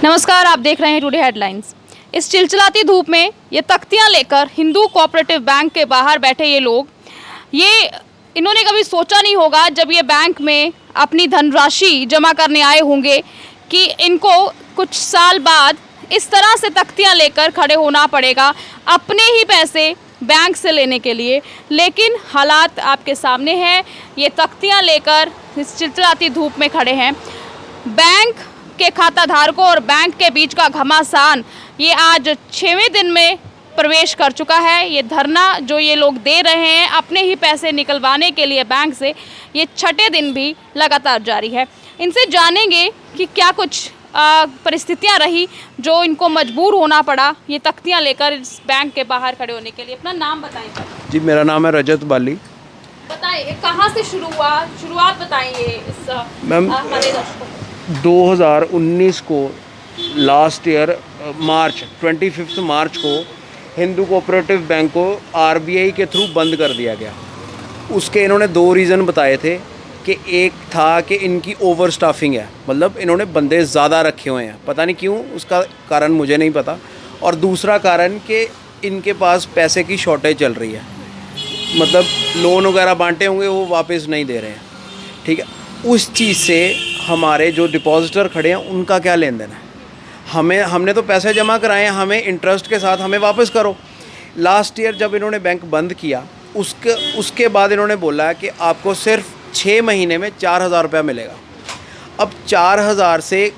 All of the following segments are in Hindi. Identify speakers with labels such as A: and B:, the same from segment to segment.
A: नमस्कार, आप देख रहे हैं टुडे हेडलाइंस। इस चिलचिलाती धूप में ये तख्तियां लेकर हिंदू कोऑपरेटिव बैंक के बाहर बैठे ये लोग, इन्होंने कभी सोचा नहीं होगा जब ये बैंक में अपनी धनराशि जमा करने आए होंगे कि इनको कुछ साल बाद इस तरह से तख्तियां लेकर खड़े होना पड़ेगा अपने ही पैसे बैंक से लेने के लिए। लेकिन हालात आपके सामने हैं, ये तख्तियां लेकर इस चिलचिलाती धूप में खड़े हैं। बैंक के खाता धारकों और बैंक के बीच का घमासान ये आज 6वें दिन में प्रवेश कर चुका है। ये धरना जो ये लोग दे रहे हैं अपने ही पैसे निकलवाने के लिए बैंक से, ये 6ठे दिन भी लगातार जारी है। इनसे जानेंगे कि क्या कुछ परिस्थितियां रही जो इनको मजबूर होना पड़ा ये तख्तियां लेकर इस बैंक के बाहर खड़े होने के लिए। अपना नाम बताएं
B: जी। मेरा नाम है रजत बाली।
A: बताएं कहाँ से शुरू हुआ, शुरुआत बताइए इस हमारे दर्शकों को।
B: 2019 को लास्ट ईयर मार्च 25 मार्च को हिंदू कोऑपरेटिव बैंक को आरबीआई के थ्रू बंद कर दिया गया। उसके इन्होंने 2 रीज़न बताए थे कि एक था कि इनकी ओवर स्टाफिंग है, मतलब इन्होंने बंदे ज़्यादा रखे हुए हैं, पता नहीं क्यों, उसका कारण मुझे नहीं पता। और दूसरा कारण कि इनके पास पैसे की शॉर्टेज चल रही है, मतलब लोन वगैरह बांटे होंगे वो वापस नहीं दे रहे हैं। ठीक है, उस चीज़ से हमारे जो डिपॉजिटर खड़े हैं उनका क्या लेन देन है। हमने तो पैसे जमा कराए हैं, हमें इंटरेस्ट के साथ हमें वापस करो। लास्ट ईयर जब इन्होंने बैंक बंद किया उसके बाद इन्होंने बोला कि आपको सिर्फ 6 महीने में 4,000 रुपया मिलेगा। अब 4,000 से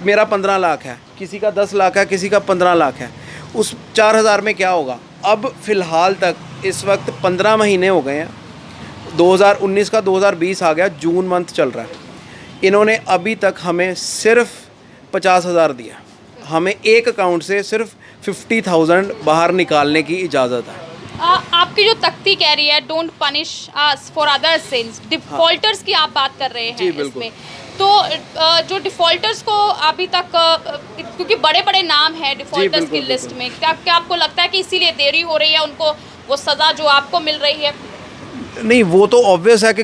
B: मेरा 15 लाख है, किसी का 10 लाख है, किसी का 15 लाख है, उस 4,000 में क्या होगा। अब फ़िलहाल तक इस वक्त 15 महीने हो गए हैं, 2019 का 2020 आ गया, जून मंथ चल रहा है। इन्होंने अभी तक हमें सिर्फ 50,000 दिया। हमें एक अकाउंट से सिर्फ 50,000 बाहर निकालने की इजाज़त है।
A: आपकी जो तख्ती कह रही है don't punish us for other since, defaulters की आप बात कर रहे हैं।
B: जी बिल्कुल।
A: इसमें तो जो डिफॉल्टर्स को अभी तक, क्योंकि बड़े बड़े नाम हैं डिफॉल्टर्स की लिस्ट में, क्या आपको लगता है कि इसीलिए देरी हो रही है उनको वो सज़ा जो आपको मिल रही है?
B: नहीं, वो तो ऑब्वियस है कि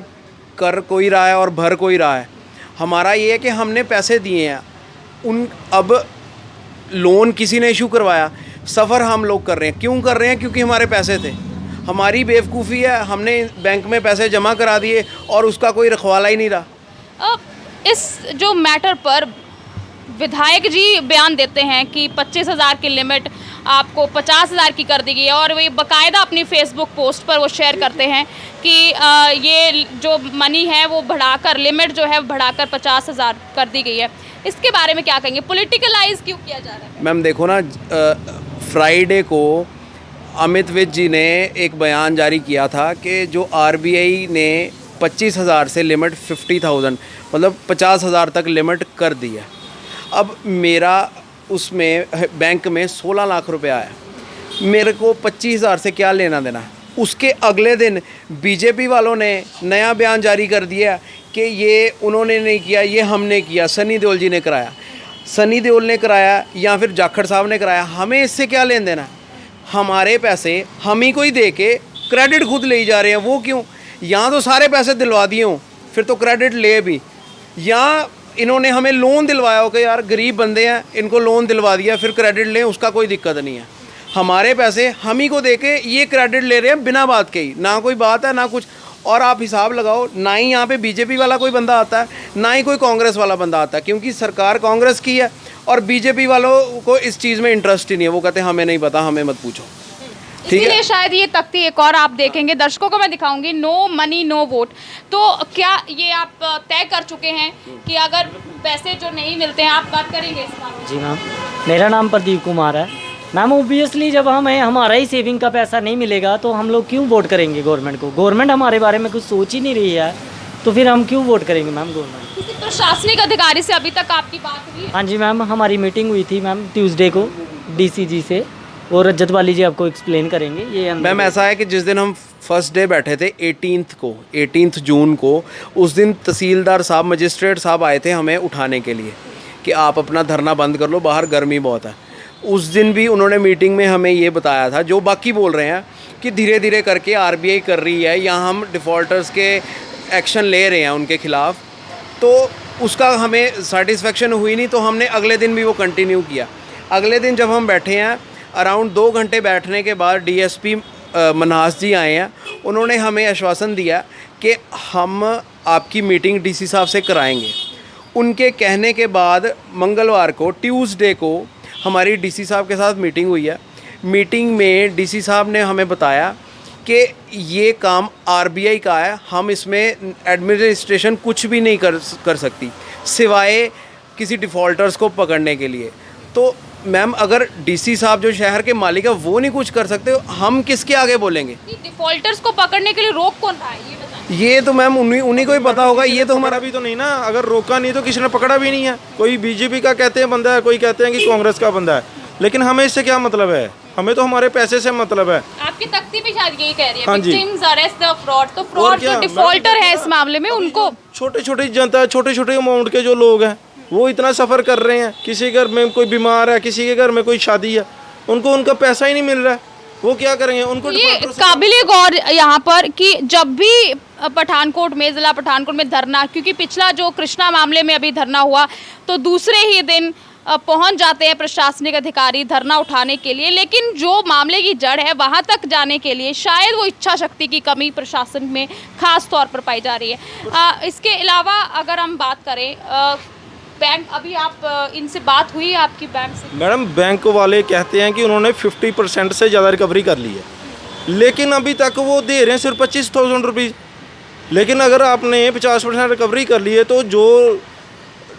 B: कर कोई रहा है और भर कोई रहा है। हमारा ये है कि हमने पैसे दिए हैं, अब लोन किसी ने इशू करवाया, सफ़र हम लोग कर रहे हैं। क्यों कर रहे हैं? क्योंकि हमारे पैसे थे। हमारी बेवकूफ़ी है, हमने बैंक में पैसे जमा करा दिए और उसका कोई रखवाला ही नहीं रहा।
A: इस जो मैटर पर विधायक जी बयान देते हैं कि 25,000 की लिमिट आपको 50,000 की कर दी गई है, और वे बाकायदा अपनी फेसबुक पोस्ट पर वो शेयर करते हैं कि ये जो मनी है वो बढ़ाकर, लिमिट जो है बढ़ाकर 50,000 कर दी गई है। इसके बारे में क्या कहेंगे? पॉलिटिकलाइज क्यों किया जा रहा है?
B: मैम देखो ना, फ्राइडे को अमित विज जी ने एक बयान जारी किया था कि जो आरबीआई ने 25,000 से लिमिट 50,000 मतलब 50,000 तक लिमिट कर दी है। अब मेरा उसमें बैंक में 16 लाख रुपया है, मेरे को 25,000 से क्या लेना देना है। उसके अगले दिन बीजेपी वालों ने नया बयान जारी कर दिया कि ये उन्होंने नहीं किया, ये हमने किया, सनी देओल जी ने कराया। सनी देओल ने कराया या फिर जाखड़ साहब ने कराया, हमें इससे क्या लेन देना है। हमारे पैसे हम ही को ही दे के क्रेडिट खुद ले जा रहे हैं। वो क्यों? यहाँ तो सारे पैसे दिलवा दिए हों, फिर तो क्रेडिट ले भी। या इन्होंने हमें लोन दिलवाया हो कि यार गरीब बंदे हैं, इनको लोन दिलवा दिया, फिर क्रेडिट लें, उसका कोई दिक्कत नहीं है। हमारे पैसे हम ही को दे के ये क्रेडिट ले रहे हैं बिना बात के ही, ना कोई बात है ना कुछ। और आप हिसाब लगाओ, ना ही यहाँ पे बीजेपी वाला कोई बंदा आता है, ना ही कोई कांग्रेस वाला बंदा आता है, क्योंकि सरकार कांग्रेस की है और बीजेपी वालों को इस चीज़ में इंटरेस्ट ही नहीं है। वो कहते हैं हमें नहीं पता, हमें मत पूछो। ठीक है,
A: शायद ये तख्ती एक और आप देखेंगे, दर्शकों को मैं दिखाऊंगी, नो मनी नो वोट। तो क्या ये आप तय कर चुके हैं कि अगर पैसे जो नहीं मिलते हैं, आप बात करेंगे इस बारे में?
C: जी मैम, मेरा नाम प्रदीप कुमार है। मैम ओबियसली जब हमें हमारा ही सेविंग का पैसा नहीं मिलेगा तो हम लोग क्यों वोट करेंगे गवर्नमेंट को? गवर्नमेंट हमारे बारे में कुछ सोच ही नहीं रही है, तो फिर हम क्यों वोट करेंगे मैम गवर्नमेंट?
A: किसी प्रशासनिक अधिकारी से अभी तक आपकी बात हुई?
C: हाँ जी मैम, हमारी मीटिंग हुई थी मैम ट्यूसडे को डीसीजी से, और रजत वाली जी आपको एक्सप्लेन करेंगे। ये
B: मैम ऐसा है कि जिस दिन हम फर्स्ट डे बैठे थे 18 जून को, उस दिन तहसीलदार साहब, मजिस्ट्रेट साहब आए थे हमें उठाने के लिए कि आप अपना धरना बंद कर लो, बाहर गर्मी बहुत है। उस दिन भी उन्होंने मीटिंग में हमें ये बताया था जो बाकी बोल रहे हैं कि धीरे धीरे करके आरबीआई कर रही है या हम डिफ़ॉल्टर्स के एक्शन ले रहे हैं उनके ख़िलाफ़। तो उसका हमें सेटिस्फेक्शन हुई नहीं, तो हमने अगले दिन भी वो कंटिन्यू किया। अगले दिन जब हम बैठे हैं, अराउंड 2 घंटे बैठने के बाद डीएसपी मन्हास जी आए हैं। उन्होंने हमें आश्वासन दिया कि हम आपकी मीटिंग डीसी साहब से कराएंगे। उनके कहने के बाद मंगलवार को, ट्यूसडे को हमारी डीसी साहब के साथ मीटिंग हुई है। मीटिंग में डीसी साहब ने हमें बताया कि ये काम आरबीआई का है, हम इसमें एडमिनिस्ट्रेशन कुछ भी नहीं कर सकती सिवाय किसी डिफ़ॉल्टर्स को पकड़ने के लिए। तो मैम, अगर डीसी साहब जो शहर के मालिक है वो नहीं कुछ कर सकते, हम किसके आगे बोलेंगे?
A: डिफॉल्टर्स को पकड़ने के लिए रोक कौन रहा है, ये बताएं।
B: ये तो मैम उन्हीं को ही पता होगा। ये तो हमारा
D: भी तो नहीं ना, अगर रोका नहीं तो किसी ने पकड़ा भी नहीं है। कोई बीजेपी का कहते हैं बंदा है, कोई कहते हैं कि कांग्रेस का बंदा है, लेकिन हमें इससे क्या मतलब है? हमें तो हमारे पैसे से मतलब है।
A: आपकी तख्ती भी शायद यही कह रही है,
D: हाँ जी।
A: Victims arrest the fraud. तो फ्रॉड जो डिफॉल्टर है इस मामले में, उनको
D: छोटे छोटे जनता, छोटे छोटे अमाउंट के जो लोग हैं वो इतना सफ़र कर रहे हैं। किसी घर में कोई बीमार है, किसी के घर में कोई शादी है, उनको उनका पैसा ही नहीं मिल रहा है, वो क्या करेंगे? उनको
A: ये काबिले गौर यहाँ पर कि जब भी पठानकोट में, ज़िला पठानकोट में धरना, क्योंकि पिछला जो कृष्णा मामले में अभी धरना हुआ, तो दूसरे ही दिन पहुंच जाते हैं प्रशासनिक अधिकारी धरना उठाने के लिए, लेकिन जो मामले की जड़ है वहां तक जाने के लिए शायद वो इच्छा शक्ति की कमी प्रशासन में खास तौर पर पाई जा रही है। इसके अलावा अगर हम बात करें बैंक, अभी आप इनसे बात हुई आपकी बैंक से?
D: मैडम, बैंक वाले कहते हैं कि उन्होंने 50% से ज़्यादा रिकवरी कर ली है, लेकिन अभी तक वो दे रहे हैं सिर्फ 25,000 रुपीज़। लेकिन अगर आपने 50% रिकवरी कर ली है तो जो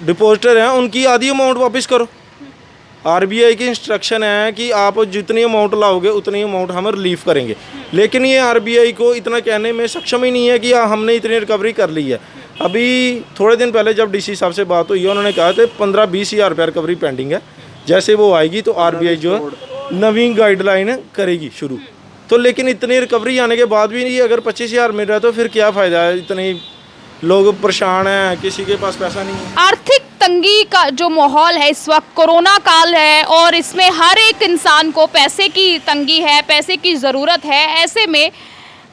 D: डिपॉजिटर हैं उनकी आधी अमाउंट वापस करो। आरबीआई की इंस्ट्रक्शन है कि आप जितनी अमाउंट लाओगे उतनी अमाउंट हम रिलीफ करेंगे, लेकिन ये आरबीआई को इतना कहने में सक्षम ही नहीं है कि हमने इतनी रिकवरी कर ली है। अभी थोड़े दिन पहले जब डीसी साहब से बात हुई, उन्होंने कहा था 15-20 हज़ार रुपया रिकवरी पेंडिंग है, जैसे वो आएगी तो आरबीआई जो है नवीन गाइडलाइन करेगी शुरू। तो लेकिन इतनी रिकवरी आने के बाद भी नहीं, अगर 25,000 मिल रहा है तो फिर क्या फ़ायदा है? इतने लोग परेशान हैं, किसी के पास पैसा नहीं है।
A: आर्थिक तंगी का जो माहौल है इस वक्त, कोरोना काल है और इसमें हर एक इंसान को पैसे की तंगी है, पैसे की ज़रूरत है। ऐसे में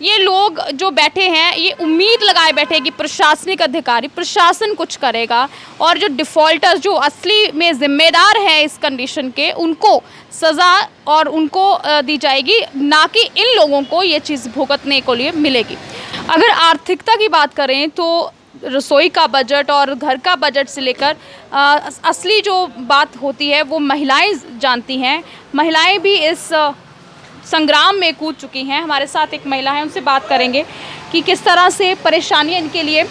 A: ये लोग जो बैठे हैं, ये उम्मीद लगाए बैठे कि प्रशासनिक अधिकारी, प्रशासन कुछ करेगा और जो डिफ़ॉल्टर्स, जो असली में ज़िम्मेदार हैं इस कंडीशन के, उनको सज़ा और उनको दी जाएगी, ना कि इन लोगों को ये चीज़ भुगतने को लिए मिलेगी। अगर आर्थिकता की बात करें तो रसोई का बजट और घर का बजट से लेकर असली जो बात होती है वो महिलाएं जानती हैं। महिलाएं भी इस संग्राम में कूद चुकी हैं। हमारे साथ एक महिला है, उनसे बात करेंगे कि किस तरह से परेशानियां इनके लिए।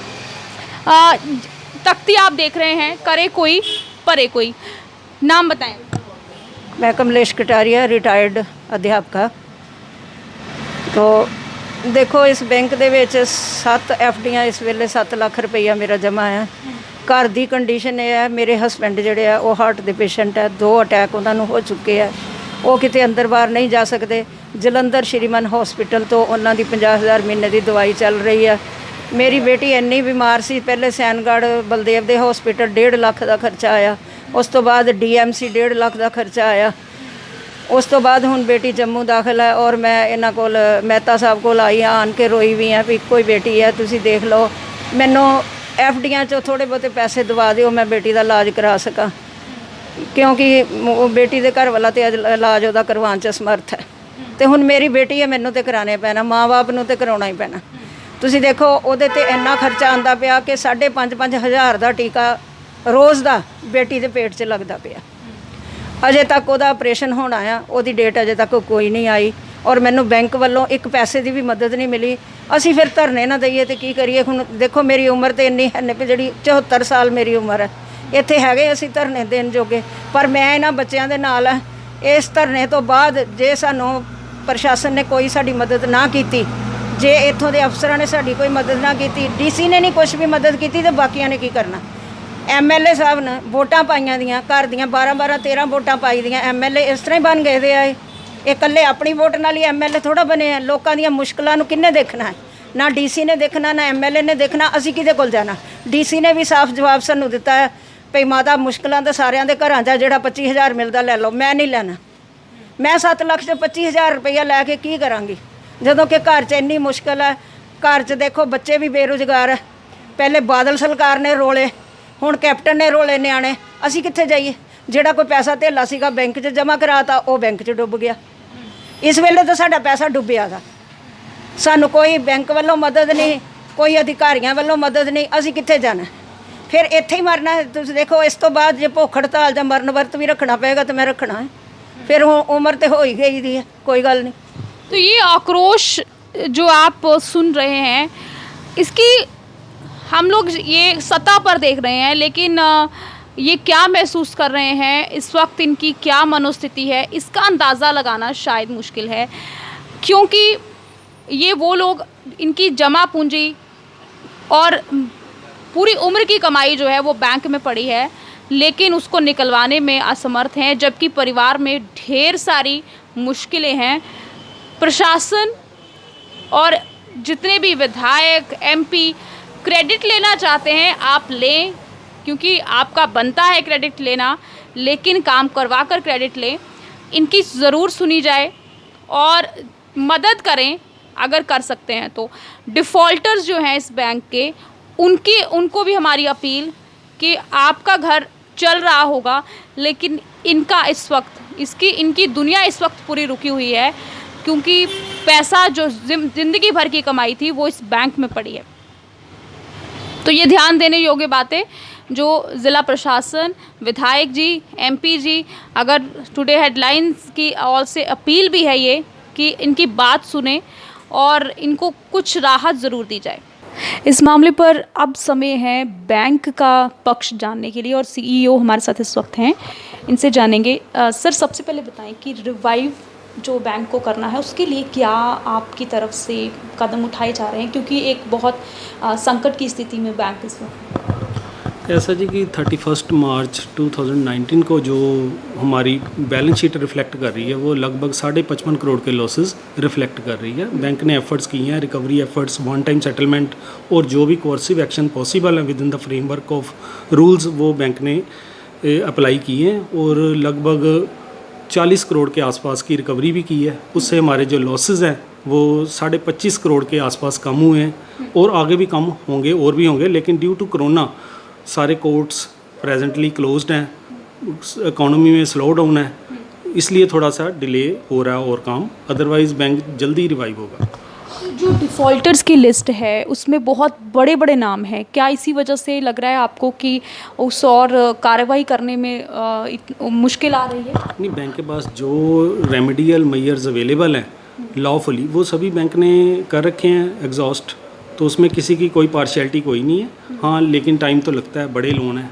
A: तख्ती आप देख रहे हैं, करे कोई परे कोई। नाम बताएं।
E: मैं कमलेश कटारिया, रिटायर्ड अध्यापका। तो देखो, इस बैंक ਦੇ ਵਿੱਚ 7 ਐਫਡੀਆਂ ਇਸ ਵੇਲੇ 7 ਲੱਖ ਰੁਪਈਆ ਮੇਰਾ ਜਮ੍ਹਾਂ ਹੈ। ਘਰ ਦੀ ਕੰਡੀਸ਼ਨ ਇਹ ਹੈ, ਮੇਰੇ ਹਸਬੈਂਡ ਜਿਹੜੇ ਆ ਉਹ ਹਾਰਟ ਦੇ ਪੇਸ਼ੈਂਟ ਹੈ, 2 ਅਟੈਕ ਉਹਨਾਂ ਨੂੰ ਹੋ ਚੁੱਕੇ ਆ, ਉਹ ਕਿਤੇ ਅੰਦਰ ਬਾਹਰ ਨਹੀਂ ਜਾ ਸਕਦੇ। ਜਲੰਧਰ ਸ਼੍ਰੀਮਨ ਹਸਪੀਟਲ ਤੋਂ ਉਹਨਾਂ ਦੀ 50,000 ਮਹੀਨੇ ਦੀ ਦਵਾਈ ਚੱਲ ਰਹੀ ਹੈ। ਮੇਰੀ ਬੇਟੀ ਇੰਨੀ ਬਿਮਾਰ ਸੀ, ਪਹਿਲੇ ਸੈਨਗੜ੍ਹ ਬਲਦੇਵ ਦੇ ਹਸਪੀਟਲ 1.5 ਲੱਖ ਦਾ ਖਰਚਾ ਆਇਆ, ਉਸ ਤੋਂ ਬਾਅਦ ਡੀਐਮਸੀ 1.5 ਲੱਖ ਦਾ ਖਰਚਾ ਆਇਆ, ਉਸ ਤੋਂ ਬਾਅਦ ਹੁਣ ਬੇਟੀ ਜੰਮੂ ਦਾਖਲ ਹੈ। ਔਰ ਮੈਂ ਇਹਨਾਂ ਕੋਲ ਮਹਿਤਾ ਸਾਹਿਬ ਕੋਲ ਆਈ ਹਾਂ, ਆਣ ਕੇ ਰੋਈ ਵੀ ਹਾਂ ਵੀ ਕੋਈ ਬੇਟੀ ਹੈ, ਤੁਸੀਂ ਦੇਖ ਲਓ, ਮੈਨੂੰ ਐਫਡੀਆਂ 'ਚੋਂ ਥੋੜ੍ਹੇ ਬਹੁਤੇ ਪੈਸੇ ਦਵਾ ਦਿਓ, ਮੈਂ ਬੇਟੀ ਦਾ ਇਲਾਜ ਕਰਾ ਸਕਾਂ, ਕਿਉਂਕਿ ਉਹ ਬੇਟੀ ਦੇ ਘਰ ਵਾਲਾ ਤੇ ਇਲਾਜ ਉਹਦਾ ਕਰਵਾਉਣ 'ਚ ਸਮਰਥ ਹੈ। ਤੇ ਹੁਣ ਮੇਰੀ ਬੇਟੀ ਹੈ, ਮੈਨੂੰ ਤੇ ਕਰਾਉਣੇ ਪੈਣਾ, ਮਾਂ-ਬਾਪ ਨੂੰ ਤੇ ਕਰਾਉਣਾ ਹੀ ਪੈਣਾ। ਤੁਸੀਂ ਦੇਖੋ ਉਹਦੇ ਤੇ ਇੰਨਾ ਖਰਚਾ ਆਉਂਦਾ ਪਿਆ ਕਿ 5,500 ਹਜ਼ਾਰ ਦਾ ਟੀਕਾ ਰੋਜ਼ ਦਾ ਬੇਟੀ ਦੇ ਪੇਟ 'ਚ ਲੱਗਦਾ ਪਿਆ। ਅਜੇ ਤੱਕ ਉਹਦਾ ਆਪਰੇਸ਼ਨ ਹੋਣਾ ਆ, ਉਹਦੀ ਡੇਟ ਅਜੇ ਤੱਕ ਕੋਈ ਨਹੀਂ ਆਈ। ਔਰ ਮੈਨੂੰ ਬੈਂਕ ਵੱਲੋਂ ਇੱਕ ਪੈਸੇ ਦੀ ਵੀ ਮਦਦ ਨਹੀਂ ਮਿਲੀ। ਅਸੀਂ ਫਿਰ ਧਰਨੇ ਨਾ ਦਈਏ ਤੇ ਕੀ ਕਰੀਏ? ਹੁਣ ਦੇਖੋ, ਮੇਰੀ ਉਮਰ ਤੇ ਇੰਨੀ ਹੈ ਨਹੀਂ, ਜਿਹੜੀ 74 ਸਾਲ ਮੇਰੀ ਉਮਰ ਹੈ। ਇੱਥੇ ਹੈਗੇ ਅਸੀਂ ਧਰਨੇ ਦੇਣ ਜੋਗੇ, ਪਰ ਮੈਂ ਇਹਨਾਂ ਬੱਚਿਆਂ ਦੇ ਨਾਲ ਆ। ਇਸ ਧਰਨੇ ਤੋਂ ਬਾਅਦ ਜੇ ਸਾਨੂੰ ਪ੍ਰਸ਼ਾਸਨ ਨੇ ਕੋਈ ਸਾਡੀ ਮਦਦ ਨਾ ਕੀਤੀ, ਜੇ ਇੱਥੋਂ ਦੇ ਅਫਸਰਾਂ ਨੇ ਸਾਡੀ ਕੋਈ ਮਦਦ ਨਾ ਕੀਤੀ, ਡੀਸੀ ਨੇ ਨਹੀਂ ਕੁਛ ਵੀ ਮਦਦ ਕੀਤੀ, ਤਾਂ ਬਾਕੀਆਂ ਨੇ ਕੀ ਕਰਨਾ? ਐਮਐਲਏ ਸਾਹਿਬ ਨੇ ਵੋਟਾਂ ਪਾਈਆਂ ਦੀਆਂ, ਘਰ ਦੀਆਂ 12-12 13 ਵੋਟਾਂ ਪਾਈ ਦੀਆਂ, ਐਮਐਲਏ ਇਸ ਤਰ੍ਹਾਂ ਹੀ ਬਣ ਗਏ ਦੇ ਆਏ। ਇਹ ਇਕੱਲੇ ਆਪਣੀ ਵੋਟ ਨਾਲ ਹੀ ਐਮਐਲਏ ਥੋੜ੍ਹਾ ਬਣੇ ਆ। ਲੋਕਾਂ ਦੀਆਂ ਮੁਸ਼ਕਲਾਂ ਨੂੰ ਕਿਹਨੇ ਦੇਖਣਾ ਹੈ? ਨਾ ਡੀਸੀ ਨੇ ਦੇਖਣਾ, ਨਾ ਐਮਐਲਏ ਨੇ ਦੇਖਣਾ। ਅਸੀਂ ਕਿਹਦੇ ਕੋਲ ਜਾਣਾ? ਡੀਸੀ ਨੇ ਵੀ ਸਾਫ਼ ਜਵਾਬ ਸਾਨੂੰ ਦਿੱਤਾ ਹੈ ਭਈ ਮਾਤਾ, ਮੁਸ਼ਕਲਾਂ ਤਾਂ ਸਾਰਿਆਂ ਦੇ ਘਰਾਂ 'ਚ, ਜਿਹੜਾ 25,000 ਮਿਲਦਾ ਲੈ ਲਓ, ਮੈਂ ਨਹੀਂ ਲੈਣਾ। ਮੈਂ 7 ਲੱਖ 'ਚ 25,000 ਰੁਪਈਆ ਲੈ ਕੇ ਕੀ ਕਰਾਂਗੀ, ਜਦੋਂ ਕਿ ਘਰ 'ਚ ਇੰਨੀ ਮੁਸ਼ਕਲ ਹੈ। ਘਰ 'ਚ ਦੇਖੋ, ਬੱਚੇ ਵੀ ਬੇਰੁਜ਼ਗਾਰ ਹੈ। ਪਹਿਲੇ ਬਾਦਲ ਸਰਕਾਰ ਨੇ ਰੋਲੇ ਹੁਣ ਕੈਪਟਨ ਨੇ ਰੋਲੇ ਨਿਆਣੇ, ਅਸੀਂ ਕਿੱਥੇ ਜਾਈਏ? ਜਿਹੜਾ ਕੋਈ ਪੈਸਾ ਧੇਲਾ ਸੀਗਾ ਬੈਂਕ 'ਚ ਜਮ੍ਹਾਂ ਕਰਾਤਾ, ਉਹ ਬੈਂਕ 'ਚ ਡੁੱਬ ਗਿਆ। ਇਸ ਵੇਲੇ ਤਾਂ ਸਾਡਾ ਪੈਸਾ ਡੁੱਬਿਆ ਗਾ, ਸਾਨੂੰ ਕੋਈ ਬੈਂਕ ਵੱਲੋਂ ਮਦਦ ਨਹੀਂ, ਕੋਈ ਅਧਿਕਾਰੀਆਂ ਵੱਲੋਂ ਮਦਦ ਨਹੀਂ, ਅਸੀਂ ਕਿੱਥੇ ਜਾਣਾ? ਫਿਰ ਇੱਥੇ ਹੀ ਮਰਨਾ ਹੈ। ਤੁਸੀਂ ਦੇਖੋ, ਇਸ ਤੋਂ ਬਾਅਦ ਜੇ ਭੁੱਖ ਹੜਤਾਲ ਜਾਂ ਮਰਨ ਵਰਤ ਵੀ ਰੱਖਣਾ ਪਏਗਾ ਤਾਂ ਮੈਂ ਰੱਖਣਾ है। फिर उम्र तो हो ही गई दी है, कोई गल नहीं।
A: तो ये आक्रोश जो आप सुन रहे हैं, इसकी हम लोग ये सतह पर देख रहे हैं, लेकिन ये क्या महसूस कर रहे हैं इस वक्त, इनकी क्या मनोस्थिति है, इसका अंदाज़ा लगाना शायद मुश्किल है। क्योंकि ये वो लोग, इनकी जमा पूंजी और पूरी उम्र की कमाई जो है वो बैंक में पड़ी है, लेकिन उसको निकलवाने में असमर्थ हैं, जबकि परिवार में ढेर सारी मुश्किलें हैं। प्रशासन और जितने भी विधायक, एमपी क्रेडिट लेना चाहते हैं, आप लें, क्योंकि आपका बनता है क्रेडिट लेना, लेकिन काम करवा कर क्रेडिट लें। इनकी ज़रूर सुनी जाए और मदद करें अगर कर सकते हैं तो। डिफ़ॉल्टर्स जो हैं इस बैंक के, उनको भी हमारी अपील कि आपका घर चल रहा होगा, लेकिन इनका इस वक्त इनकी दुनिया इस वक्त पूरी रुकी हुई है, क्योंकि पैसा जो ज़िंदगी भर की कमाई थी वो इस बैंक में पड़ी है। तो ये ध्यान देने योग्य बातें जो ज़िला प्रशासन, विधायक जी, एमपी जी, अगर टुडे हेडलाइंस की ओर से अपील भी है ये कि इनकी बात सुने और इनको कुछ राहत ज़रूर दी जाए। इस मामले पर अब समय है बैंक का पक्ष जानने के लिए, और सीईओ हमारे साथ इस वक्त हैं, इनसे जानेंगे। सर, सबसे पहले बताएं कि रिवाइव जो बैंक को करना है उसके लिए क्या आपकी तरफ से कदम उठाए जा रहे हैं, क्योंकि एक बहुत संकट की स्थिति में बैंक इस वक्त।
F: ऐसा जी कि 31 मार्च 2019 को जो हमारी बैलेंस शीट रिफ्लेक्ट कर रही है वो लगभग 55.5 करोड़ के लॉसेस रिफ्लेक्ट कर रही है। बैंक ने एफर्ट्स किए हैं, recovery efforts, one time settlement और जो भी कोर्सिव एक्शन पॉसिबल है with in the framework of rules वो बैंक ने अप्लाई किए हैं, और लगभग 40 करोड़ के आसपास की रिकवरी भी की है। उससे हमारे जो लॉसेस हैं वो 25.5 करोड़ के आसपास कम हुए हैं, और आगे भी कम होंगे और भी होंगे, लेकिन ड्यू टू कोरोना सारे कोर्ट्स प्रेजेंटली क्लोज्ड हैं, इकोनॉमी में स्लो डाउन है, इसलिए थोड़ा सा डिले हो रहा है और काम, अदरवाइज़ बैंक जल्दी रिवाइव होगा।
A: जो डिफ़ॉल्टर्स की लिस्ट है उसमें बहुत बड़े बड़े नाम हैं, क्या इसी वजह से लग रहा है आपको कि उस और कार्रवाई करने में मुश्किल आ रही है?
F: नहीं, बैंक के पास जो रेमेडियल मेजर्स अवेलेबल हैं लॉफुली वो सभी बैंक ने कर रखे हैं एग्जॉस्ट, तो उसमें किसी की कोई पार्शियलिटी कोई नहीं है। हाँ, लेकिन टाइम तो लगता है, बड़े लोन है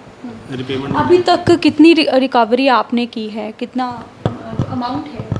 F: रिपेमेंट।
A: अभी तक कितनी रिकवरी आपने की है, कितना अमाउंट है?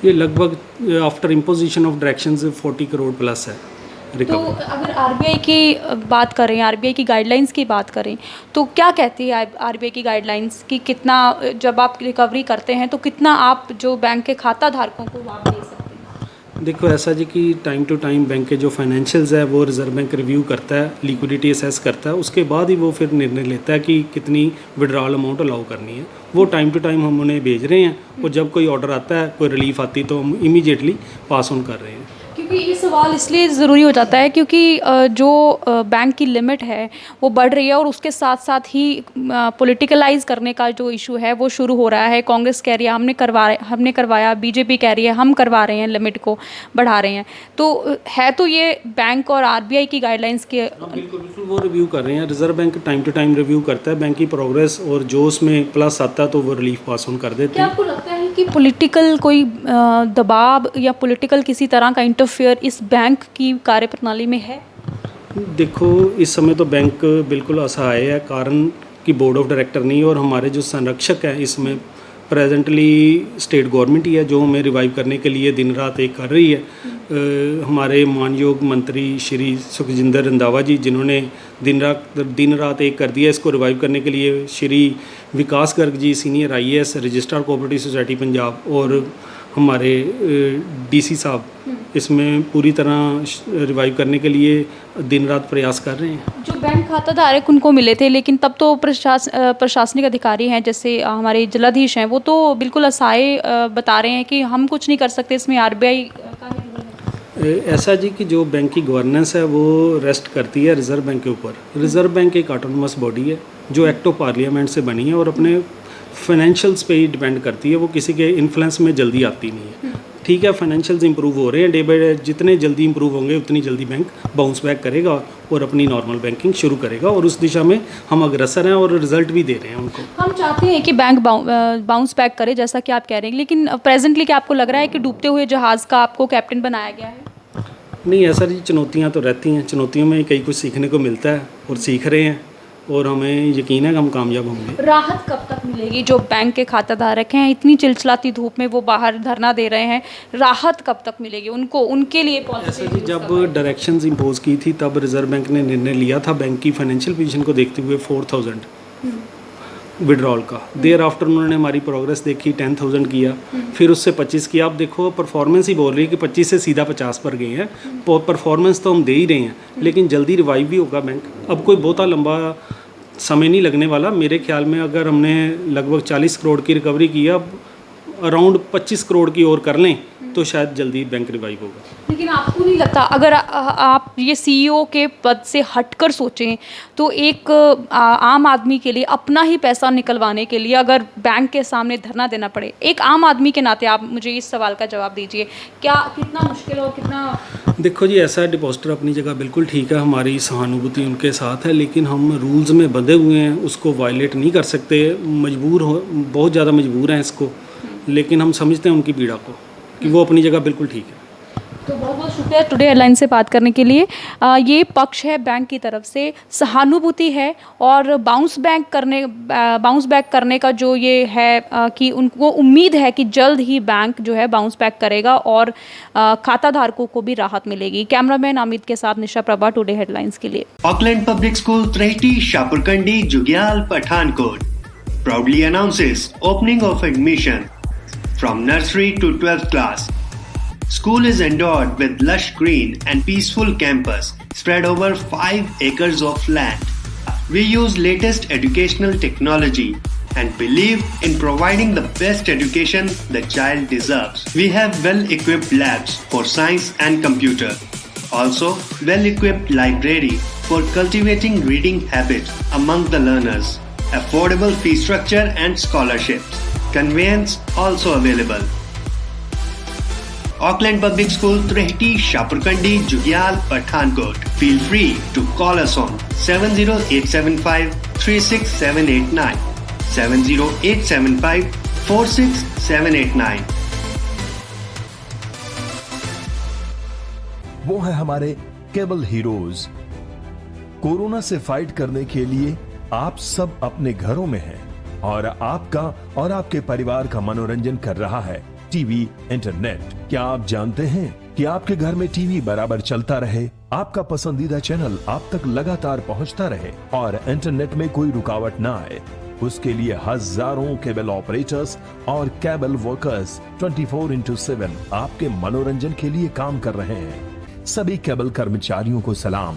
F: ये लगभग after imposition of directions 40 crore plus है
A: तो
F: रिकवरी।
A: अगर आरबीआई की बात करें, आरबीआई की गाइडलाइंस की बात करें, तो क्या कहती है आरबीआई की गाइडलाइंस कि कितना, जब आप रिकवरी करते हैं तो कितना आप जो बैंक के खाता धारकों को आप दे सकते हैं?
F: देखो ऐसा जी कि टाइम टू टाइम बैंक के जो फाइनेंशियल्स है वो रिजर्व बैंक रिव्यू करता है, लिक्विडिटी असेस करता है, उसके बाद ही वो फिर निर्णय लेता है कि कितनी विड्रॉल अमाउंट अलाउ करनी है। वो टाइम टू टाइम हम उन्हें भेज रहे हैं, और जब कोई ऑर्डर आता है, कोई रिलीफ आती तो हम इमीडिएटली पास ऑन कर रहे हैं।
A: क्योंकि ये सवाल इसलिए ज़रूरी हो जाता है क्योंकि जो बैंक की लिमिट है वो बढ़ रही है, और उसके साथ साथ ही पॉलिटिकलाइज करने का जो इशू है वो शुरू हो रहा है। कांग्रेस कह रही है हमने करवाया, बीजेपी कह रही है हम करवा रहे हैं, लिमिट को बढ़ा रहे हैं। तो है तो ये बैंक और आरबीआई की गाइडलाइंस के
F: बिल्कुल वो रिव्यू कर रहे हैं। Reserve bank time to time review करता है बैंक की प्रोग्रेस, और जो उसमें प्लस आता है तो वो रिलीफ पास ऑन कर देते
A: क्या
F: हैं।
A: आपको लगता है कि पॉलिटिकल कोई दबाव या पॉलिटिकल किसी तरह का इंटरफेयर इस बैंक की कार्यप्रणाली में है?
F: देखो इस समय तो बैंक बिल्कुल असहाय है, कारण कि बोर्ड ऑफ डायरेक्टर नहीं, और हमारे जो संरक्षक हैं इसमें प्रेजेंटली स्टेट गवर्नमेंट ही है जो हमें रिवाइव करने के लिए दिन रात एक कर रही है। हमारे मानयोग मंत्री श्री सुखजिंदर रंधावा जी, जिन्होंने दिन रात एक कर दिया इसको रिवाइव करने के लिए, Shri Vikas Garg ji senior IAS registrar cooperative society Punjab, और हमारे DC साहब इसमें पूरी तरह रिवाइव करने के लिए दिन रात प्रयास कर रहे हैं।
A: जो बैंक खाता धारक उनको मिले थे, लेकिन तब तो प्रशासनिक अधिकारी हैं जैसे हमारे जिलाधीश हैं, वो तो बिल्कुल असहाय बता रहे हैं कि हम कुछ नहीं कर सकते, इसमें आरबीआई का ही रोल है।
F: ऐसा जी कि जो बैंक की गवर्नेंस है वो रेस्ट करती है रिज़र्व बैंक के ऊपर। रिज़र्व बैंक एक ऑटोनमस बॉडी है जो एक्ट ऑफ पार्लियामेंट से बनी है और अपने फाइनेंशियल्स पे ही डिपेंड करती है, वो किसी के इन्फ्लुएंस में जल्दी आती नहीं है। ठीक है, फाइनेंशियल्स इंप्रूव हो रहे हैं डे बाई डे, जितने जल्दी इंप्रूव होंगे उतनी जल्दी बैंक बाउंस बैक करेगा और अपनी नॉर्मल बैंकिंग शुरू करेगा, और उस दिशा में हम अग्रसर हैं और रिजल्ट भी दे रहे हैं उनको।
A: हम चाहते हैं कि बैंक बाउंस बैक करे जैसा कि आप कह रहे हैं, लेकिन प्रेजेंटली क्या आपको लग रहा है कि डूबते हुए जहाज़ का आपको कैप्टन बनाया गया है?
F: नहीं, ऐसा जी चुनौतियाँ तो रहती हैं, चुनौतियों में कई कुछ सीखने को मिलता है और सीख रहे हैं, और हमें यकीन है कि हम कामयाब होंगे।
A: राहत कब तक मिलेगी? जो बैंक के खाताधारक हैं, इतनी चिलचिलाती धूप में वो बाहर धरना दे रहे हैं, राहत कब तक मिलेगी उनको, उनके लिए
F: ऐसा जी जब डायरेक्शंस इम्पोज की थी तब रिजर्व बैंक ने निर्णय लिया था बैंक की फाइनेंशियल पोजीशन को देखते हुए 4000 विड्रॉल का। देयर आफ्टर उन्होंने हमारी प्रोग्रेस देखी, 10,000 किया, फिर उससे 25 किया। अब देखो परफॉर्मेंस ही बोल रही है कि 25 से सीधा 50 पर गए हैं। परफॉर्मेंस तो हम दे ही रहे हैं, लेकिन जल्दी रिवाइव भी होगा बैंक। अब कोई बहुत लंबा समय नहीं लगने वाला मेरे ख्याल में। अगर हमने लगभग 40 करोड़ की रिकवरी की, अब अराउंड 25 करोड़ की और कर लें तो शायद जल्दी बैंक रिवाइव होगा।
A: लेकिन आपको नहीं लगता, अगर आप ये सीईओ के पद से हटकर सोचें तो एक आम आदमी के लिए अपना ही पैसा निकलवाने के लिए अगर बैंक के सामने धरना देना पड़े, एक आम आदमी के नाते आप मुझे इस सवाल का जवाब दीजिए, क्या कितना मुश्किल और कितना?
F: देखो जी, ऐसा डिपॉजिटर अपनी जगह बिल्कुल ठीक है, हमारी सहानुभूति उनके साथ है, लेकिन हम रूल्स में बंधे हुए हैं, उसको वायलेट नहीं कर सकते, मजबूर हो, बहुत ज़्यादा मजबूर हैं इसको, लेकिन हम समझते हैं उनकी पीड़ा को कि वो अपनी जगह बिल्कुल ठीक है।
A: तो बहुत बहुत शुक्रिया टुडे हेडलाइन से बात करने के लिए। ये पक्ष है बैंक की तरफ से, सहानुभूति है और बाउंस बैक करने का जो ये है कि उनको उम्मीद है कि जल्द ही बैंक जो है बाउंस बैक करेगा और खाता धारकों को भी राहत मिलेगी। कैमरामैन अमित के साथ निशा प्रभा, टुडे हेडलाइंस के लिए।
G: Auckland public school Trehti, Shahpurkandi, Jugial, Pathankot proudly announces opening of admission from nursery to 12th class. School is endowed with lush green and peaceful campus spread over 5 acres of land. We use latest educational technology and believe in providing the best education the child deserves. We have well-equipped labs for science and computer. Also, well-equipped library for cultivating reading habits among the learners. Affordable fee structure and scholarships. Conveyance also available. Auckland Public School, Trehti, Shapurkandi, Jugyal, Pathankot. Feel free to call us on 70875 36789, 70875 46789.
H: वो है हमारे केबल हीरोज। कोरोना से फाइट करने के लिए आप सब अपने घरों में हैं और आपका और आपके परिवार का मनोरंजन कर रहा है टीवी, इंटरनेट। क्या आप जानते हैं कि आपके घर में टीवी बराबर चलता रहे, आपका पसंदीदा चैनल आप तक लगातार पहुंचता रहे और इंटरनेट में कोई रुकावट ना आए? उसके लिए हजारों केबल ऑपरेटर्स और केबल वर्कर्स 24/7 आपके मनोरंजन के लिए काम कर रहे हैं। सभी केबल कर्मचारियों को सलाम।